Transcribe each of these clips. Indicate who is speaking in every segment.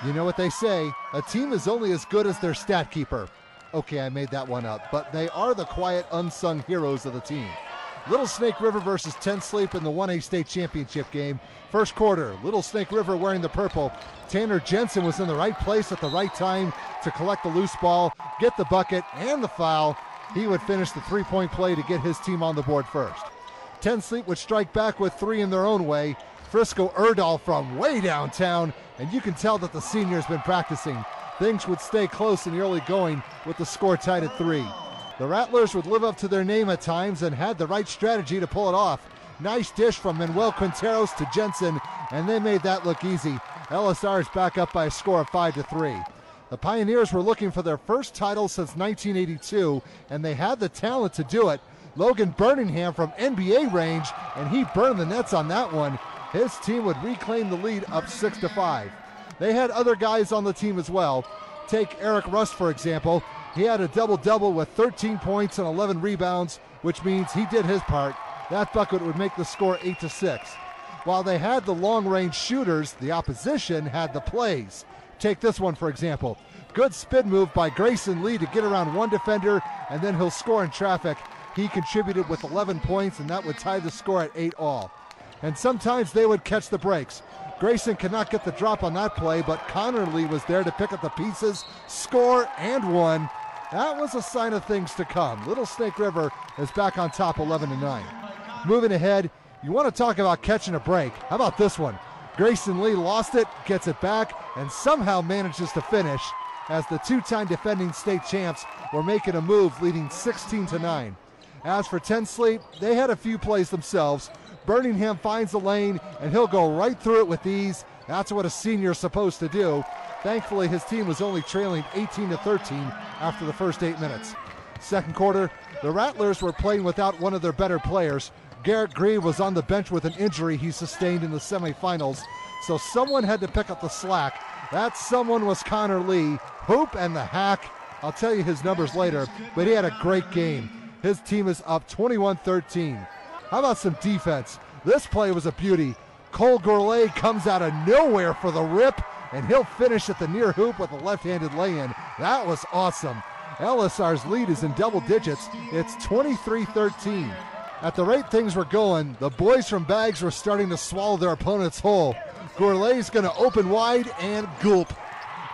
Speaker 1: You know what they say, a team is only as good as their stat keeper. Okay, I made that one up, but they are the quiet, unsung heroes of the team. Little Snake River versus 10 Sleep in the 1A state championship game. First quarter, Little Snake River wearing the purple. Tanner Jensen was in the right place at the right time to collect the loose ball, get the bucket and the foul. He would finish the three-point play to get his team on the board first. 10 Sleep would strike back with three in their own way. Frisco Erdahl from way downtown, and you can tell that the senior's been practicing. Things would stay close in the early going with the score tied at 3. The Rattlers would live up to their name at times and had the right strategy to pull it off. Nice dish from Manuel Quinteros to Jensen, and they made that look easy. LSR is back up by a score of 5-3. The Pioneers were looking for their first title since 1982, and they had the talent to do it. Logan Birmingham from NBA range, and he burned the nets on that one. His team would reclaim the lead up 6-5. They had other guys on the team as well. Take Eric Rust, for example. He had a double-double with 13 points and 11 rebounds, which means he did his part. That bucket would make the score 8-6. While they had the long-range shooters, the opposition had the plays. Take this one, for example. Good spin move by Grayson Lee to get around one defender, and then he'll score in traffic. He contributed with 11 points, and that would tie the score at 8-all. And sometimes they would catch the breaks. Grayson could not get the drop on that play, but Connor Lee was there to pick up the pieces, score, and won. That was a sign of things to come. Little Snake River is back on top 11-9. Moving ahead, you want to talk about catching a break. How about this one? Grayson Lee lost it, gets it back, and somehow manages to finish as the two-time defending state champs were making a move leading 16-9. As for 10 Sleep, they had a few plays themselves. Birmingham finds the lane, and he'll go right through it with ease. That's what a senior is supposed to do. Thankfully, his team was only trailing 18-13 after the first 8 minutes. Second quarter, the Rattlers were playing without one of their better players. Garrett Grieve was on the bench with an injury he sustained in the semifinals, so someone had to pick up the slack. That someone was Connor Lee, hoop and the hack. I'll tell you his numbers later, but he had a great game. His team is up 21-13. How about some defense? This play was a beauty. Cole Gourlay comes out of nowhere for the rip, and he'll finish at the near hoop with a left-handed lay-in. That was awesome. LSR's lead is in double digits. It's 23-13. At the rate things were going, the boys from Bags were starting to swallow their opponents whole. Gourlay's going to open wide and gulp.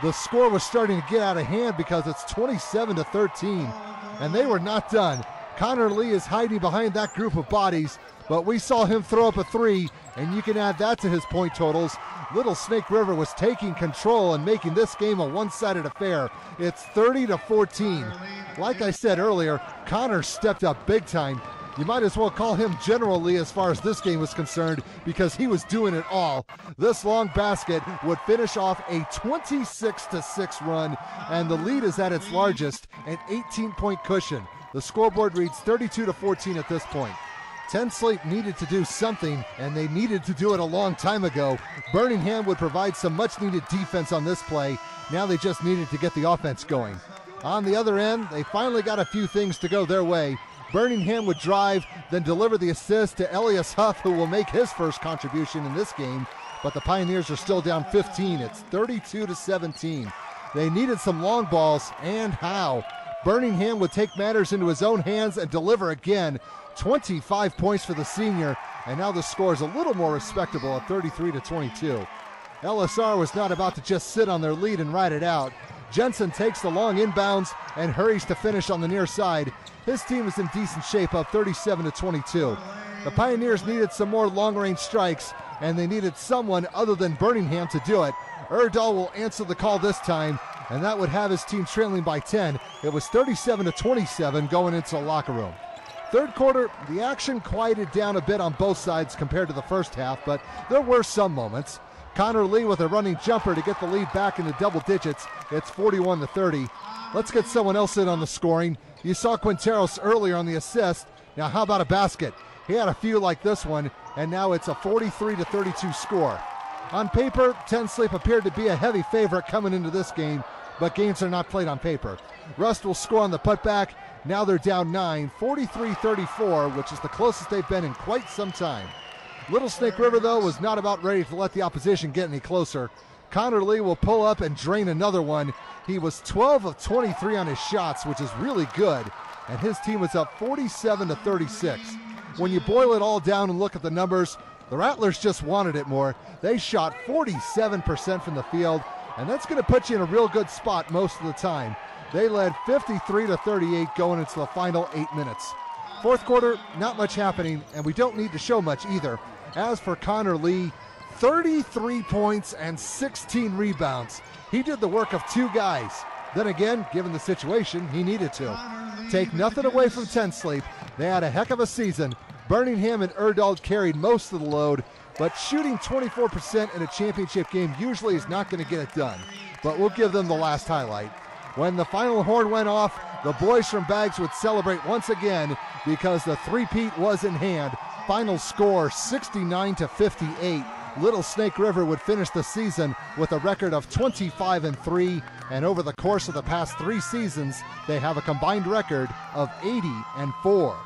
Speaker 1: The score was starting to get out of hand because it's 27-13, and they were not done. Connor Lee is hiding behind that group of bodies, but we saw him throw up a three, and you can add that to his point totals. Little Snake River was taking control and making this game a one-sided affair. It's 30-14. Like I said earlier, Connor stepped up big time. You might as well call him General Lee as far as this game was concerned because he was doing it all. This long basket would finish off a 26-6 run, and the lead is at its largest, an 18-point cushion. The scoreboard reads 32-14 at this point. 10 Sleep needed to do something, and they needed to do it a long time ago. Birmingham would provide some much-needed defense on this play. Now they just needed to get the offense going. On the other end, they finally got a few things to go their way. Birmingham would drive, then deliver the assist to Elias Huff, who will make his first contribution in this game. But the Pioneers are still down 15. It's 32-17. They needed some long balls, and how? Birmingham would take matters into his own hands and deliver again. 25 points for the senior, and now the score is a little more respectable at 33-22. LSR was not about to just sit on their lead and ride it out. Jensen takes the long inbounds and hurries to finish on the near side. His team is in decent shape, up 37-22. The Pioneers needed some more long-range strikes, and they needed someone other than Birmingham to do it. Erdahl will answer the call this time, and that would have his team trailing by 10. It was 37-27 going into the locker room. Third quarter, the action quieted down a bit on both sides compared to the first half, but there were some moments. Connor Lee with a running jumper to get the lead back into double digits. It's 41-30. Let's get someone else in on the scoring. You saw Quinteros earlier on the assist. Now how about a basket? He had a few like this one, and now it's a 43-32 score. On paper, 10 Sleep appeared to be a heavy favorite coming into this game, but games are not played on paper. Rust will score on the putback. Now they're down 9, 43-34, which is the closest they've been in quite some time. Little Snake River, though, was not about ready to let the opposition get any closer. Connor Lee will pull up and drain another one. He was 12 of 23 on his shots, which is really good, and his team was up 47-36. When you boil it all down and look at the numbers, the Rattlers just wanted it more. They shot 47% from the field, and that's going to put you in a real good spot most of the time. They led 53-38 going into the final 8 minutes. Fourth quarter, not much happening, and we don't need to show much either. As for Connor Lee, 33 points and 16 rebounds. He did the work of 2 guys. Then again, given the situation, he needed to. Take nothing away from Ten Sleep. They had a heck of a season. Birmingham and Erdahl carried most of the load, but shooting 24% in a championship game usually is not going to get it done. But we'll give them the last highlight. When the final horn went off, the boys from Baggs would celebrate once again because the three-peat was in hand. Final score 69-58. Little Snake River would finish the season with a record of 25-3, and over the course of the past 3 seasons, they have a combined record of 80-4.